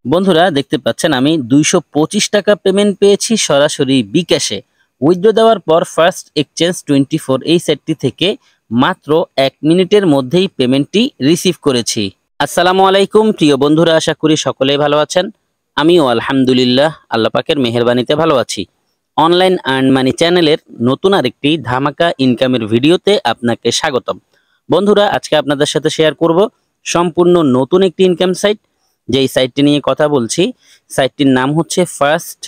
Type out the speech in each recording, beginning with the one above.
বন্ধুরা দেখতে পাচ্ছেন আমি 225 টাকা পেমেন্ট পেয়েছি সরাসরি বিকাশে। উইথড্র দেওয়ার পর ফার্স্ট এক্সচেঞ্জ 24 এই সাইটটি থেকে মাত্র 1 মিনিটের মধ্যেই পেমেন্টটি রিসিভ করেছি। আসসালামু আলাইকুম প্রিয় বন্ধুরা, আশা করি সকলেই ভালো আছেন। আমিও আলহামদুলিল্লাহ আল্লাহ পাকের মেহেরবানিতে ভালো আছি। অনলাইন আর্ন মানি চ্যানেলের নতুন আরেকটি ধামাকা ইনকামের ভিডিওতে আপনাকে স্বাগতম। বন্ধুরা আজকে আপনাদের সাথে শেয়ার করব সম্পূর্ণ নতুন একটি ইনকাম সাইট। যেই সাইটটি নিয়ে কথা বলছি, সাইটটির নাম হচ্ছে ফার্স্ট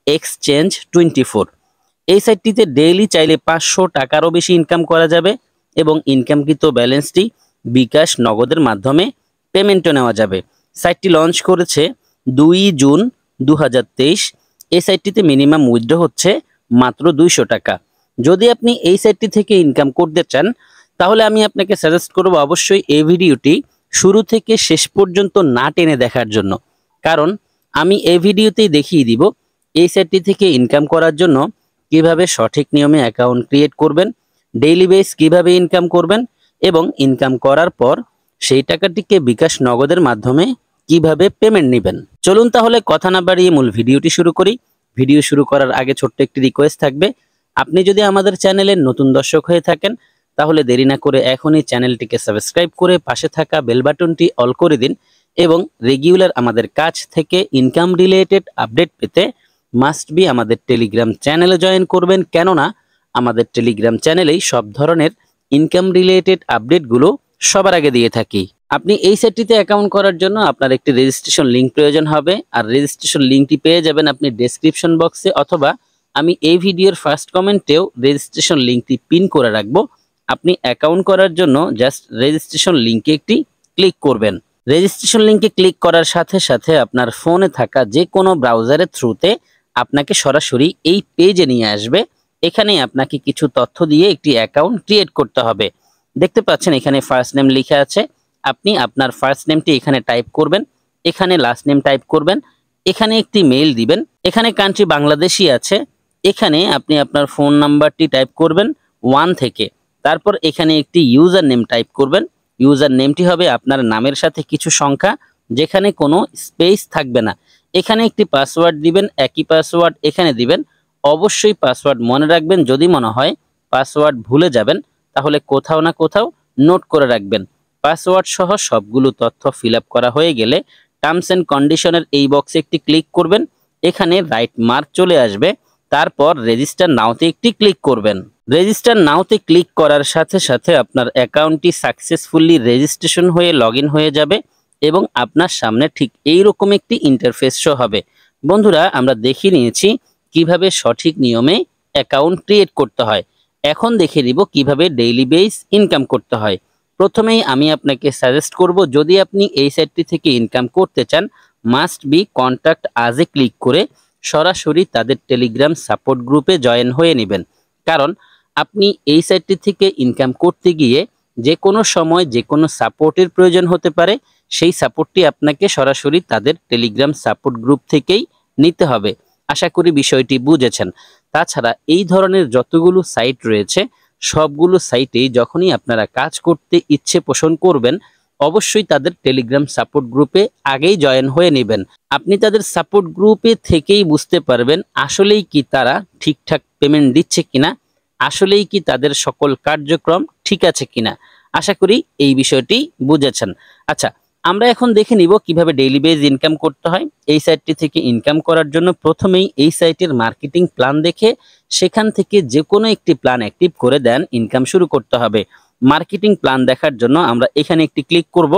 এক্সচেঞ্জ 24। এই সাইটটিতে ডেইলি চাইলে 500 টাকারও বেশি ইনকাম করা যাবে এবং ইনকামকৃত ব্যালেন্সটি বিকাশ নগদের মাধ্যমে পেমেন্টও নেওয়া যাবে। সাইটটি লঞ্চ করেছে 2 জুন 2023। এই সাইটটিতে মিনিমাম উইথড্র হচ্ছে মাত্র 200 টাকা। যদি আপনি এই সাইটটি থেকে ইনকাম করতে চান তাহলে আমি আপনাকে সাজেস্ট করব অবশ্যই এই ভিডিওটি শুরু থেকে শেষ পর্যন্ত না টেনে দেখার জন্য, কারণ আমি এই ভিডিওতেই দেখিয়ে দিব এই সাইটটি থেকে ইনকাম করার জন্য কিভাবে সঠিক নিয়মে অ্যাকাউন্ট ক্রিয়েট করবেন, ডেইলি বেস কিভাবে ইনকাম করবেন এবং ইনকাম করার পর সেই টাকাটিকে বিকাশ নগদের মাধ্যমে কিভাবে পেমেন্ট নেবেন। চলুন তাহলে কথা না বাড়িয়ে মূল ভিডিওটি শুরু করি। ভিডিও শুরু করার আগে ছোট্ট একটি রিকোয়েস্ট থাকবে, আপনি যদি আমাদের চ্যানেলের নতুন দর্শক হয়ে থাকেন তাহলে দেরি না করে এখনই চ্যানেলটিকে সাবস্ক্রাইব করে পাশে থাকা বেল বাটনটি অল করে দিন এবং রেগুলার আমাদের কাছ থেকে ইনকাম রিলেটেড আপডেট পেতে মাস্ট বি আমাদের টেলিগ্রাম চ্যানেলে জয়েন করবেন, কেননা আমাদের টেলিগ্রাম চ্যানেলেই সব ধরনের ইনকাম রিলেটেড আপডেটগুলো সবার আগে দিয়ে থাকি। আপনি এই সাইটটিতে অ্যাকাউন্ট করার জন্য আপনার একটি রেজিস্ট্রেশন লিঙ্ক প্রয়োজন হবে, আর রেজিস্ট্রেশন লিঙ্কটি পেয়ে যাবেন আপনি ডেসক্রিপশন বক্সে, অথবা আমি এই ভিডিওর ফার্স্ট কমেন্টেও রেজিস্ট্রেশন লিঙ্কটি পিন করে রাখবো। আপনি অ্যাকাউন্ট করার জন্য জাস্ট রেজিস্ট্রেশন লিঙ্কে একটি ক্লিক করবেন। রেজিস্ট্রেশন লিঙ্কে ক্লিক করার সাথে সাথে আপনার ফোনে থাকা যে কোনো ব্রাউজারের থ্রুতে আপনাকে সরাসরি এই পেজে নিয়ে আসবে। এখানে আপনাকে কিছু তথ্য দিয়ে একটি অ্যাকাউন্ট ক্রিয়েট করতে হবে। দেখতে পাচ্ছেন এখানে ফার্স্ট নেম লেখা আছে, আপনি আপনার ফার্স্ট নেমটি এখানে টাইপ করবেন, এখানে লাস্ট নেম টাইপ করবেন, এখানে একটি মেইল দিবেন, এখানে কান্ট্রি বাংলাদেশি আছে, এখানে আপনি আপনার ফোন নাম্বারটি টাইপ করবেন 1 থেকে, তারপর এখানে একটি ইউজার নেম টাইপ করবেন। ইউজার নেমটি হবে আপনার নামের সাথে কিছু সংখ্যা, যেখানে কোনো স্পেস থাকবে না। এখানে একটি পাসওয়ার্ড দিবেন, একই পাসওয়ার্ড এখানে দিবেন। অবশ্যই পাসওয়ার্ড মনে রাখবেন, যদি মনে হয় পাসওয়ার্ড ভুলে যাবেন তাহলে কোথাও না কোথাও নোট করে রাখবেন। পাসওয়ার্ড সহ সবগুলো তথ্য ফিল আপ করা হয়ে গেলে টার্মস অ্যান্ড কন্ডিশনের এই বক্সে একটি ক্লিক করবেন, এখানে রাইট মার্ক চলে আসবে, তারপর রেজিস্টার নাওতে একটি ক্লিক করবেন। রেজিস্টার নাওতে ক্লিক করার সাথে সাথে আপনার অ্যাকাউন্টটি সাকসেসফুলি রেজিস্ট্রেশন হয়ে লগইন হয়ে যাবে এবং আপনার সামনে ঠিক এইরকম একটি ইন্টারফেস শো হবে। বন্ধুরা আমরা দেখে নিয়েছি কিভাবে সঠিক নিয়মে অ্যাকাউন্ট ক্রিয়েট করতে হয়, এখন দেখে নিব কিভাবে ডেইলি বেস ইনকাম করতে হয়। প্রথমেই আমি আপনাকে সাজেস্ট করব, যদি আপনি এই সাইটটি থেকে ইনকাম করতে চান মাস্ট বি কন্ট্যাক্ট আজে ক্লিক করে সরাসরি তাদের টেলিগ্রাম সাপোর্ট গ্রুপে জয়েন হয়ে নেবেন, কারণ আপনি এই সাইটটি থেকে ইনকাম করতে গিয়ে যে কোনো সময় যে কোনো সাপোর্টের প্রয়োজন হতে পারে, সেই সাপোর্টটি আপনাকে সরাসরি তাদের টেলিগ্রাম সাপোর্ট গ্রুপ থেকেই নিতে হবে। আশা করি বিষয়টি বুঝেছেন। তাছাড়া এই ধরনের যতগুলো সাইট রয়েছে সবগুলো সাইটেই যখনই আপনারা কাজ করতে ইচ্ছে পোষণ করবেন অবশ্যই তাদের টেলিগ্রাম সাপোর্ট গ্রুপে আগেই জয়েন হয়ে নেবেন। আপনি তাদের সাপোর্ট গ্রুপে থেকেই বুঝতে পারবেন আসলেই কি তারা ঠিকঠাক পেমেন্ট দিচ্ছে কিনা, আসলেই কি তাদের সকল কার্যক্রম ঠিক আছে কিনা। আশা করি এই বিষয়টি বুঝেছেন। আচ্ছা, আমরা এখন দেখে নিব কিভাবে ডেইলি বেজ ইনকাম করতে হয়। এই সাইটটি থেকে ইনকাম করার জন্য প্রথমেই এই সাইটের মার্কেটিং প্ল্যান দেখে সেখান থেকে যে কোনো একটি প্ল্যান অ্যাক্টিভ করে দেন ইনকাম শুরু করতে হবে। মার্কেটিং প্ল্যান দেখার জন্য আমরা এখানে একটি ক্লিক করব।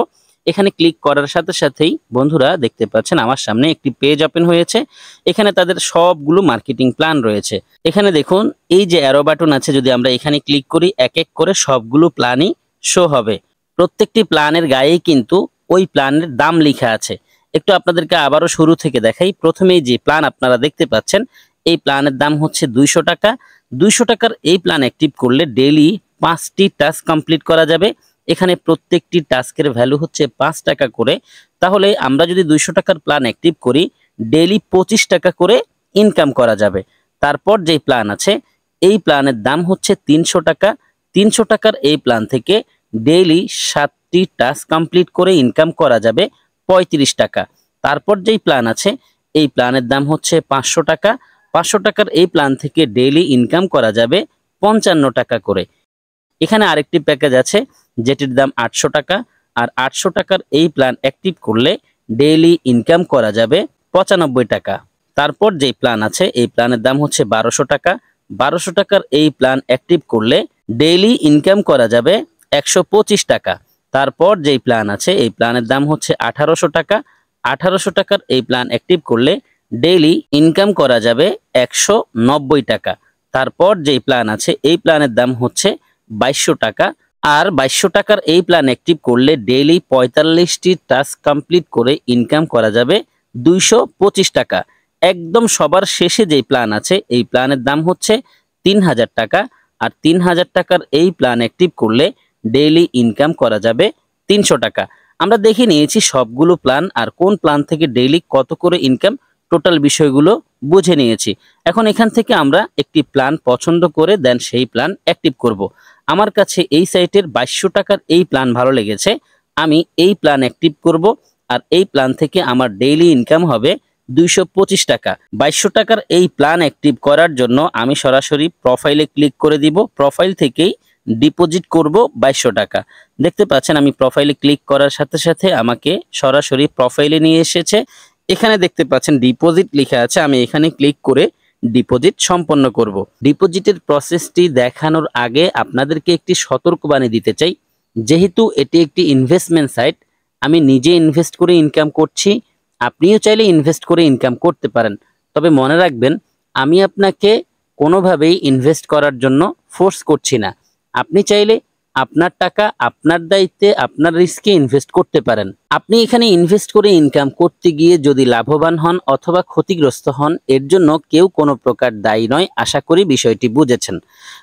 এখানে ক্লিক করার সাথে সাথেই বন্ধুরা দেখতে পাচ্ছেন আমার সামনে একটি পেজ ওপেন হয়েছে, এখানে তাদের সবগুলো মার্কেটিং প্ল্যান রয়েছে। এখানে দেখুন এই যে অ্যারো বাটন আছে, যদি আমরা এখানে ক্লিক করি এক এক করে সবগুলো প্ল্যানই শো হবে। প্রত্যেকটি প্ল্যানের গায়েই কিন্তু ওই প্ল্যানের দাম লেখা আছে। একটু আপনাদেরকে আবারও শুরু থেকে দেখাই। প্রথমেই যে প্ল্যান আপনারা দেখতে পাচ্ছেন এই প্ল্যানের দাম হচ্ছে 200 টাকা। 200 টাকার এই প্ল্যান অ্যাক্টিভ করলে ডেইলি 5টি টাস্ক কমপ্লিট করা যাবে। এখানে প্রত্যেকটি টাস্কের ভ্যালু হচ্ছে 5 টাকা করে। তাহলে আমরা যদি 200 টাকার প্ল্যান অ্যাক্টিভ করি ডেইলি 25 টাকা করে ইনকাম করা যাবে। তারপর যে প্ল্যান আছে এই প্ল্যানের দাম হচ্ছে 300 টাকা। 300 টাকার এই প্ল্যান থেকে ডেইলি 7টি টাস্ক কমপ্লিট করে ইনকাম করা যাবে 35 টাকা। তারপর যেই প্ল্যান আছে এই প্ল্যানের দাম হচ্ছে 500 টাকা। 500 টাকার এই প্ল্যান থেকে ডেইলি ইনকাম করা যাবে 55 টাকা করে। এখানে আরেকটি প্যাকেজ আছে যেটির দাম 800 টাকা, আর 800 টাকার এই প্ল্যান অ্যাক্টিভ করলে ডেইলি ইনকাম করা যাবে 95 টাকা। তারপর যেই প্ল্যান আছে এই প্ল্যানের দাম হচ্ছে 1200 টাকা। 1200 টাকার এই প্ল্যান অ্যাক্টিভ করলে ডেইলি ইনকাম করা যাবে 125 টাকা। তারপর যেই প্ল্যান আছে এই প্ল্যানের দাম হচ্ছে 1800 টাকা। 1800 টাকার এই প্ল্যান অ্যাক্টিভ করলে ডেইলি ইনকাম করা যাবে 190 টাকা। তারপর যেই প্ল্যান আছে এই প্ল্যানের দাম হচ্ছে 2200 টাকা। আর 2200 টাকার এই প্ল্যান অ্যাক্টিভ করলে ডেইলি 45টি টাস্ক কমপ্লিট করে ইনকাম করা যাবে 225 টাকা। একদম সবার শেষে যেই প্ল্যান আছে এই প্ল্যানের দাম হচ্ছে 3000 টাকা। আর 3000 টাকার এই প্ল্যান অ্যাক্টিভ করলে ডেইলি ইনকাম করা যাবে 300 টাকা। আমরা দেখে নিয়েছি সবগুলো প্ল্যান আর কোন প্ল্যান থেকে ডেইলি কত করে ইনকাম, টোটাল বিষয়গুলো বুঝে নিয়েছি। এখন এখান থেকে আমরা একটি প্ল্যান পছন্দ করে দেন সেই প্ল্যান অ্যাক্টিভ করব। আমার কাছে এই সাইটের 2200 টাকার এই প্ল্যান ভালো লেগেছে, আমি এই প্ল্যান অ্যাক্টিভ করব। আর এই প্ল্যান থেকে আমার ডেইলি ইনকাম হবে 225 টাকা। 2200 টাকার এই প্ল্যান অ্যাক্টিভ করার জন্য আমি সরাসরি প্রোফাইলে ক্লিক করে দিব। প্রোফাইল থেকেই ডিপোজিট করব 2200 টাকা। দেখতে পাচ্ছেন আমি প্রোফাইলে ক্লিক করার সাথে সাথে আমাকে সরাসরি প্রোফাইলে নিয়ে এসেছে। এখানে দেখতে পাচ্ছেন ডিপোজিট লেখা আছে, আমি এখানে ক্লিক করে ডিপোজিট সম্পন্ন করব। ডিপোজিটের প্রসেসটি দেখানোর আগে আপনাদেরকে একটি সতর্কবাণী দিতে চাই। যেহেতু এটি একটি ইনভেস্টমেন্ট সাইট, আমি নিজে ইনভেস্ট করে ইনকাম করছি, আপনিও চাইলে ইনভেস্ট করে ইনকাম করতে পারেন। তবে মনে রাখবেন আমি আপনাকে কোনোভাবেই ইনভেস্ট করার জন্য ফোর্স করছি না। আপনি চাইলে আপনার টাকা আপনার দায়িত্বে আপনার রিস্কে ইনভেস্ট করতে পারেন। আপনি এখানে ইনভেস্ট করে ইনকাম করতে গিয়ে যদি লাভবান হন অথবা ক্ষতিগ্রস্ত হন এর জন্য কেউ কোনো প্রকার দায়ী নয়। আশা করি বিষয়টি বুঝেছেন।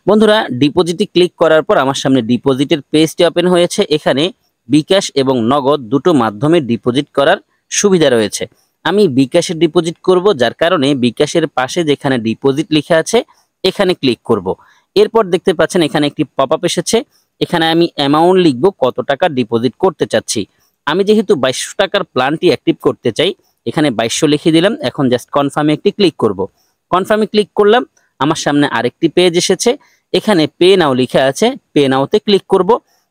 বন্ধুরা, ডিপোজিটে ক্লিক করার পর আমার সামনে ডিপোজিটের পেজটি ওপেন হয়েছে। এখানে বিকাশ এবং নগদ দুটো মাধ্যমে ডিপোজিট করার সুবিধা রয়েছে। আমি বিকাশে ডিপোজিট করব, যার কারণে বিকাশের পাশে যেখানে ডিপোজিট লেখা আছে এখানে ক্লিক করব। এরপর দেখতে পাচ্ছেন এখানে একটি পপআপ এসেছে। এখানে আমি অ্যামাউন্ট লিখব, কত টাকা ডিপোজিট করতে চাচ্ছি। আমি যেহেতু 2200 টাকার প্ল্যানটি অ্যাক্টিভ করতে চাই, এখানে 2200 লিখে দিলাম। এখন জাস্ট কনফার্মে একটি ক্লিক করব। কনফার্মে ক্লিক করলাম, আমার সামনে আরেকটি পেজ এসেছে। এখানে পে নাও লেখা আছে, পে নাওতে ক্লিক করব।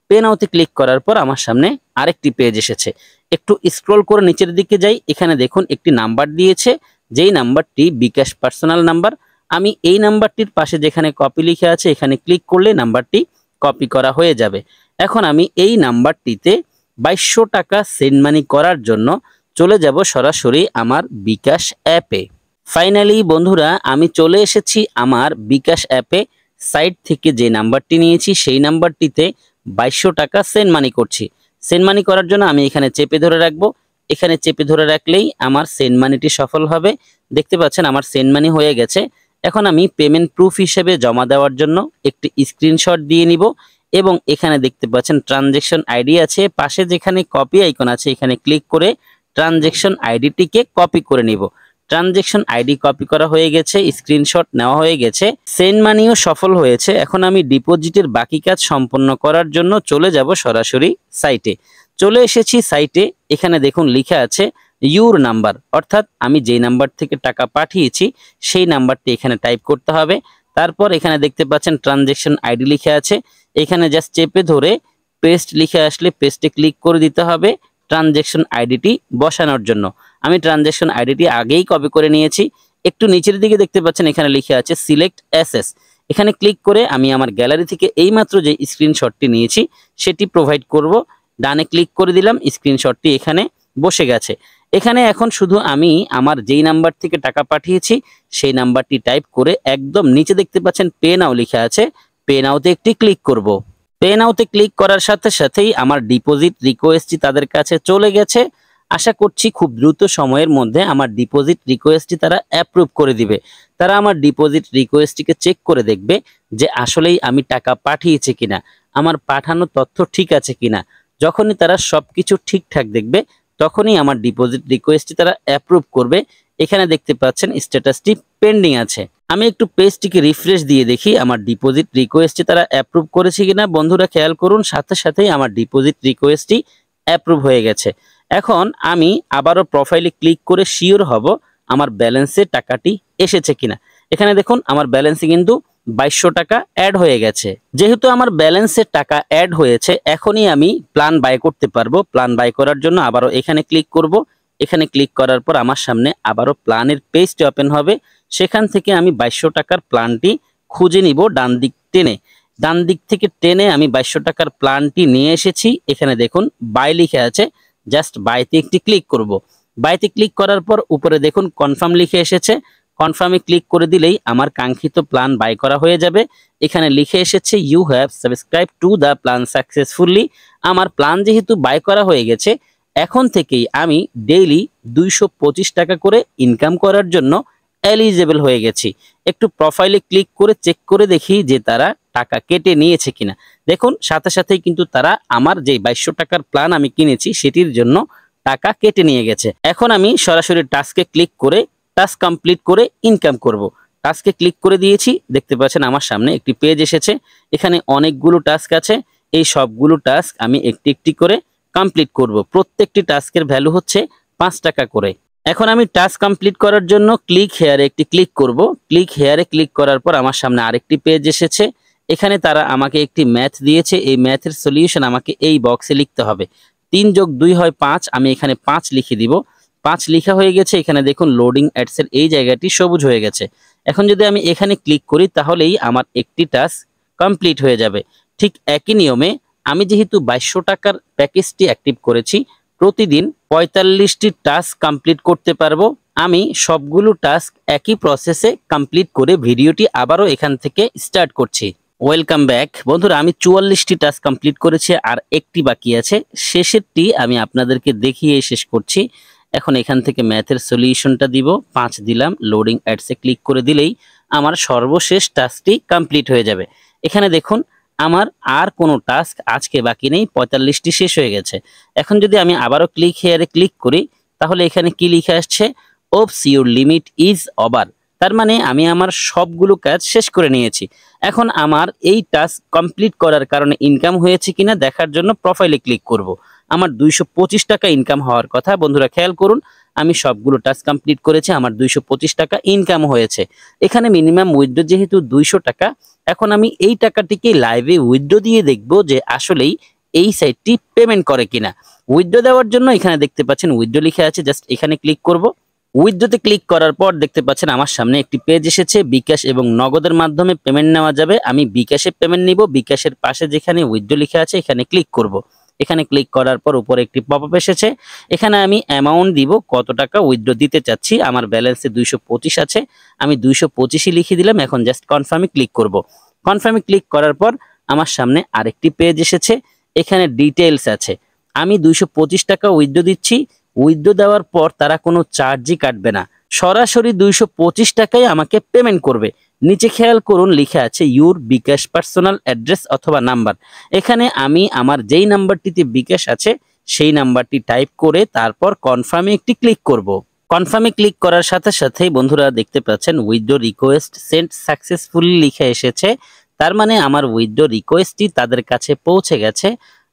পে নাওতে ক্লিক করার পর আমার সামনে আরেকটি পেজ এসেছে। একটু স্ক্রল করে নিচের দিকে যাই, এখানে দেখুন একটি নাম্বার দিয়েছে, যেই নাম্বারটি বিকাশ পার্সোনাল নাম্বার। আমি এই নাম্বারটির পাশে যেখানে কপি লেখা আছে এখানে ক্লিক করলে নাম্বারটি কপি করা হয়ে যাবে। এখন আমি এই নাম্বারটিতে 2200 টাকা সেন্ড মানি করার জন্য চলে যাব সরাসরি আমার বিকাশ অ্যাপে। ফাইনালি বন্ধুরা, আমি চলে এসেছি আমার বিকাশ অ্যাপে। সাইট থেকে যে নাম্বারটি নিয়েছি সেই নাম্বারটিতে 2200 টাকা সেন্ড মানি করছি। সেন্ড মানি করার জন্য আমি এখানে চেপে ধরে রাখবো। এখানে চেপে ধরে রাখলেই আমার সেন্ড মানিটি সফল হবে। দেখতে পাচ্ছেন আমার সেন্ড মানি হয়ে গেছে। এখন আমি পেমেন্ট প্রুফ হিসেবে জমা দেওয়ার জন্য একটি স্ক্রিনশট দিয়ে নিব এবং এখানে দেখতে পাচ্ছেন ট্রানজ্যাকশন আইডি আছে, পাশে যেখানে কপি আইকন আছে এখানে ক্লিক করে ট্রানজ্যাকশন আইডিটিকে কপি করে নিব। ট্রানজ্যাকশন আইডি কপি করা হয়ে গেছে, স্ক্রিনশট নেওয়া হয়ে গেছে, সেন্ড মানিও সফল হয়েছে। এখন আমি ডিপোজিটের বাকি কাজ সম্পন্ন করার জন্য চলে যাব সরাসরি সাইটে। চলে এসেছি সাইটে। এখানে দেখুন লেখা আছে ইউর নাম্বার, অর্থাৎ আমি যেই নাম্বার থেকে টাকা পাঠিয়েছি সেই নাম্বারটি এখানে টাইপ করতে হবে। তারপর এখানে দেখতে পাচ্ছেন ট্রানজ্যাকশন আইডি লেখা আছে, এখানে জাস্ট চেপে ধরে পেস্ট লিখে আসলে পেস্টে ক্লিক করে দিতে হবে ট্রানজ্যাকশন আইডিটি বসানোর জন্য। আমি ট্রানজ্যাকশন আইডিটি আগেই কপি করে নিয়েছি। একটু নিচের দিকে দেখতে পাচ্ছেন এখানে লেখা আছে সিলেক্ট অ্যাসেস। এখানে ক্লিক করে আমি আমার গ্যালারি থেকে এইমাত্র যে স্ক্রিনশটটি নিয়েছি সেটি প্রোভাইড করব। ডানে ক্লিক করে দিলাম, স্ক্রিনশটটি এখানে বসে গেছে। এখানে এখন শুধু আমি আমার যেই নাম্বার থেকে টাকা পাঠিয়েছি সেই নাম্বারটি টাইপ করে একদম নিচে দেখতে পাচ্ছেন পে নাও লেখা আছে, পে নাওতে একটি ক্লিক করব। পে নাওতে ক্লিক করার সাথে সাথেই আমার ডিপোজিট রিকোয়েস্টটি তাদের কাছে চলে গেছে। আশা করছি খুব দ্রুত সময়ের মধ্যে আমার ডিপোজিট রিকোয়েস্টটি তারা অ্যাপ্রুভ করে দিবে। তারা আমার ডিপোজিট রিকোয়েস্টটিকে চেক করে দেখবে যে আসলেই আমি টাকা পাঠিয়েছি কিনা, আমার পাঠানো তথ্য ঠিক আছে কিনা। যখনই তারা সবকিছু ঠিকঠাক দেখবে তখনই আমার ডিপোজিট রিকোয়েস্টটি তারা অ্যাপ্রুভ করবে। এখানে দেখতে পাচ্ছেন স্ট্যাটাসটি পেন্ডিং আছে। আমি একটু পেজটিকে রিফ্রেশ দিয়ে দেখি আমার ডিপোজিট রিকোয়েস্টটি তারা অ্যাপ্রুভ করেছে কিনা। বন্ধুরা খেয়াল করুন, সাথে সাথেই আমার ডিপোজিট রিকোয়েস্টটি অ্যাপ্রুভ হয়ে গেছে। এখন আমি আবারও প্রোফাইলে ক্লিক করে শিওর হব আমার ব্যালেন্সে টাকাটি এসেছে কিনা। এখানে দেখুন আমার ব্যালেন্সে কিন্তু 2200 টাকা অ্যাড হয়ে গেছে। যেহেতু আমার ব্যালেন্সে টাকা অ্যাড হয়েছে, এখনই আমি প্ল্যান বাই করতে পারবো। প্ল্যান বাই করার জন্য আবারও এখানে ক্লিক করব। এখানে ক্লিক করার পর আমার সামনে আবারও প্ল্যানের পেজটি ওপেন হবে। সেখান থেকে আমি 2200 টাকার প্ল্যানটি খুঁজে নিব ডান দিক টেনে। ডান দিক থেকে টেনে আমি 2200 টাকার প্ল্যানটি নিয়ে এসেছি। এখানে দেখুন বাই লিখে আছে, জাস্ট বাইতে একটি ক্লিক করব। বাইতে ক্লিক করার পর উপরে দেখুন কনফার্ম লিখে এসেছে। কনফার্মে ক্লিক করে দিলেই আমার কাঙ্ক্ষিত প্ল্যান বাই করা হয়ে যাবে। এখানে লিখে এসেছে you have subscribed to the plan successfully. আমার প্ল্যান যেহেতু বাই করা হয়ে গেছে, এখন থেকেই আমি ডেইলি 225 টাকা করে ইনকাম করার জন্য এলিজিবল হয়ে গেছি। একটু প্রোফাইলে ক্লিক করে চেক করে দেখি যে তারা টাকা কেটে নিয়েছে কিনা। দেখুন সাথে সাথেই কিন্তু তারা আমার যে 2200 টাকার প্ল্যান আমি কিনেছি সেটির জন্য টাকা কেটে নিয়ে গেছে। এখন আমি সরাসরি টাস্কে ক্লিক করে টাস্ক কমপ্লিট করে ইনকাম করব। টাস্কে ক্লিক করে দিয়েছি, দেখতে পাচ্ছেন আমার সামনে একটি পেজ এসেছে। এখানে অনেকগুলো টাস্ক আছে। এই সবগুলো টাস্ক আমি একটি একটি করে কমপ্লিট করব। প্রত্যেকটি টাস্কের ভ্যালু হচ্ছে 5 টাকা করে। এখন আমি টাস্ক কমপ্লিট করার জন্য ক্লিক হেয়ারে একটি ক্লিক করব। ক্লিক হেয়ারে ক্লিক করার পর আমার সামনে আরেকটি পেজ এসেছে। এখানে তারা আমাকে একটি ম্যাথ দিয়েছে। এই ম্যাথের সলিউশন আমাকে এই বক্সে লিখতে হবে। 3 + 2 হয় 5। আমি এখানে 5 লিখে দিব। 5 লেখা হয়ে গেছে। এখানে দেখুন লোডিং অ্যাডসের এই জায়গাটি সবুজ হয়ে গেছে। এখন যদি আমি এখানে ক্লিক করি তাহলেই আমার একটি টাস্ক কমপ্লিট হয়ে যাবে। ঠিক একই নিয়মে আমি যেহেতু 2200 টাকার প্যাকেজটি অ্যাক্টিভ করেছি, প্রতিদিন 45টি টাস্ক কমপ্লিট করতে পারবো। আমি সবগুলো টাস্ক একই প্রসেসে কমপ্লিট করে ভিডিওটি আবারও এখান থেকে স্টার্ট করছি। ওয়েলকাম ব্যাক বন্ধুরা, আমি 44টি টাস্ক কমপ্লিট করেছি, আর একটি বাকি আছে। শেষেরটি আমি আপনাদেরকে দেখিয়ে শেষ করছি। এখন এখান থেকে ম্যাথের সলিউশনটা দিব। 5 দিলাম, লোডিং অ্যাডসে ক্লিক করে দিলেই আমার সর্বশেষ টাস্কটি কমপ্লিট হয়ে যাবে। এখানে দেখুন আমার আর কোনো টাস্ক আজকে বাকি নেই, 45টি শেষ হয়ে গেছে। এখন যদি আমি আবারও ক্লিক হেয়ারে ক্লিক করি তাহলে এখানে কি লিখে আসছে, ওপস ইউর লিমিট ইজ ওভার। তার মানে আমি আমার সবগুলো কাজ শেষ করে নিয়েছি। এখন আমার এই টাস্ক কমপ্লিট করার কারণে ইনকাম হয়েছে কিনা দেখার জন্য প্রোফাইলে ক্লিক করব। আমার 225 টাকা ইনকাম হওয়ার কথা। বন্ধুরা খেয়াল করুন, আমি সবগুলো টাস্ক কমপ্লিট করেছি, আমার 225 টাকা ইনকাম হয়েছে। এখানে মিনিমাম উইথড্র যেহেতু 200 টাকা, এখন আমি এই টাকাটিকে লাইভে উইথড্র দিয়ে দেখব যে আসলেই এই সাইটটি পেমেন্ট করে কিনা। উইথড্র দেওয়ার জন্য এখানে দেখতে পাচ্ছেন উইথড্র লিখে আছে, জাস্ট এখানে ক্লিক করব। উইথড্রতে ক্লিক করার পর দেখতে পাচ্ছেন আমার সামনে একটি পেজ এসেছে। বিকাশ এবং নগদের মাধ্যমে পেমেন্ট নেওয়া যাবে। আমি বিকাশে পেমেন্ট নিব। বিকাশের পাশে যেখানে উইথড্র লিখে আছে এখানে ক্লিক করব। এখানে ক্লিক করার পর উপরে একটি পপআপ এসেছে। এখানে আমি অ্যামাউন্ট দিব, কত টাকা উইথড্র দিতে চাচ্ছি। আমার ব্যালেন্সে 225 আছে, আমি 225ই লিখে দিলাম। এখন জাস্ট কনফার্মে ক্লিক করব। কনফার্মে ক্লিক করার পর আমার সামনে আরেকটি পেজ এসেছে। এখানে ডিটেইলস আছে। আমি 225 টাকা উইথড্র দিচ্ছি। উইথড্র দেওয়ার পর তারা কোনো চার্জই কাটবে না, সরাসরি 225 টাকায় আমাকে পেমেন্ট করবে। নিচে খেয়াল করুন লিখে আছে ইউর বিকাশ পার্সোনাল অ্যাড্রেস অথবা নাম্বার। এখানে আমি আমার যেই নাম্বারটিতে বিকাশ আছে সেই নাম্বারটি টাইপ করে তারপর কনফার্মে একটি ক্লিক করব। কনফার্মে ক্লিক করার সাথে সাথেই বন্ধুরা দেখতে পাচ্ছেন উইথড্র রিকোয়েস্ট সেন্ট সাকসেসফুলি লিখে এসেছে। তার মানে আমার উইথড্র রিকোয়েস্টটি তাদের কাছে পৌঁছে গেছে।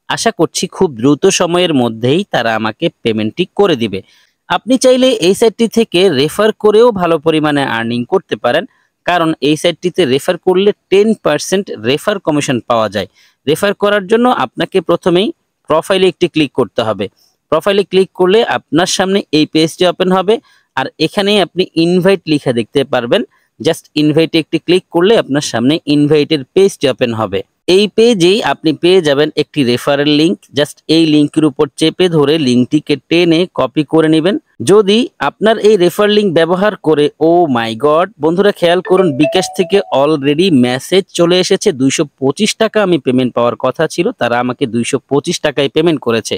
আশা করছি খুব দ্রুত সময়ের মধ্যেই তারা আমাকে পেমেন্টটি করে দিবে। আপনি চাইলে এই সাইটটি থেকে রেফার করেও ভালো পরিমাণে আর্নিং করতে পারেন, কারণ এই সাইটটিতে রেফার করলে 10% রেফার কমিশন পাওয়া যায়। রেফার করার জন্য আপনাকে প্রথমেই প্রোফাইলে একটি ক্লিক করতে হবে। প্রোফাইলে ক্লিক করলে আপনার সামনে এই পেজটি ওপেন হবে, আর এখানেই আপনি ইনভাইট লিখে দেখতে পারবেন। জাস্ট ইনভাইটে একটি ক্লিক করলে আপনার সামনে ইনভাইটের পেজটি ওপেন হবে। এই পেজেই আপনি পেয়ে যাবেন একটি রেফারেল লিংক। জাস্ট এই লিংকের উপর চেপে ধরে লিংকটিকে টেনে কপি করে নেবেন। যদি আপনার এই রেফার লিংক ব্যবহার করে, ও মাই গড বন্ধুরা খেয়াল করুন, বিকাশ থেকে অলরেডি মেসেজ চলে এসেছে। 225 টাকা আমি পেমেন্ট পাওয়ার কথা ছিল, তারা আমাকে 225 টাকায় পেমেন্ট করেছে।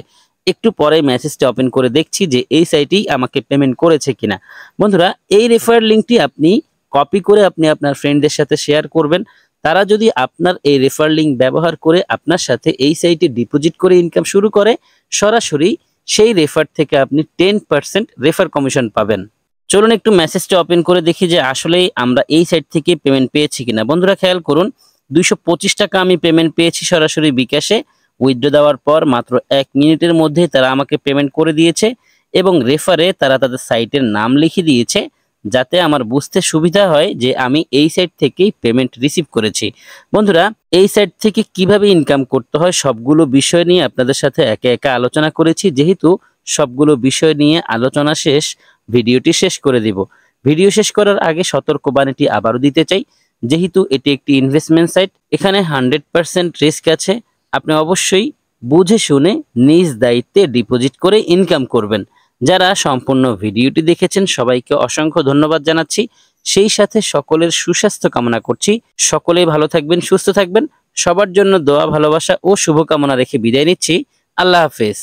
একটু পরে মেসেজটা ওপেন করে দেখছি যে এই সাইটেই আমাকে পেমেন্ট করেছে কিনা। বন্ধুরা এই রেফার লিংকটি আপনি কপি করে আপনি আপনার ফ্রেন্ডদের সাথে শেয়ার করবেন। তারা যদি আপনার এই রেফার লিংক ব্যবহার করে আপনার সাথে এই সাইটে ডিপোজিট করে ইনকাম শুরু করে, সরাসরি সেই রেফার থেকে আপনি 10% রেফার কমিশন পাবেন। চলুন একটু মেসেজটা ওপেন করে দেখি যে আসলেই আমরা এই সাইট থেকে পেমেন্ট পেয়েছি কিনা। বন্ধুরা খেয়াল করুন, 225 টাকা আমি পেমেন্ট পেয়েছি সরাসরি বিকাশে। উইথড্র দেওয়ার পর মাত্র 1 মিনিটের মধ্যেই তারা আমাকে পেমেন্ট করে দিয়েছে এবং রেফারে তারা তাদের সাইটের নাম লিখে দিয়েছে, যাতে আমার বুঝতে সুবিধা হয় যে আমি এই সাইট থেকেই পেমেন্ট রিসিভ করেছি। বন্ধুরা, এই সাইট থেকে কিভাবে ইনকাম করতে হয় সবগুলো বিষয় নিয়ে আপনাদের সাথে একে একে আলোচনা করেছি। যেহেতু সবগুলো বিষয় নিয়ে আলোচনা শেষ, ভিডিওটি শেষ করে দিব। ভিডিও শেষ করার আগে সতর্কবাণীটি আবারও দিতে চাই, যেহেতু এটি একটি ইনভেস্টমেন্ট সাইট, এখানে 100% রিস্ক আছে। আপনি অবশ্যই বুঝে শুনে নিজ দায়িত্বে ডিপোজিট করে ইনকাম করবেন। যারা সম্পূর্ণ ভিডিওটি দেখেছেন সবাইকে অসংখ্য ধন্যবাদ জানাচ্ছি। সেই সাথে সকলের সুস্বাস্থ্য কামনা করছি। সকলেই ভালো থাকবেন, সুস্থ থাকবেন। সবার জন্য দোয়া, ভালোবাসা ও শুভকামনা রেখে বিদায় নিচ্ছি। আল্লাহ হাফেজ।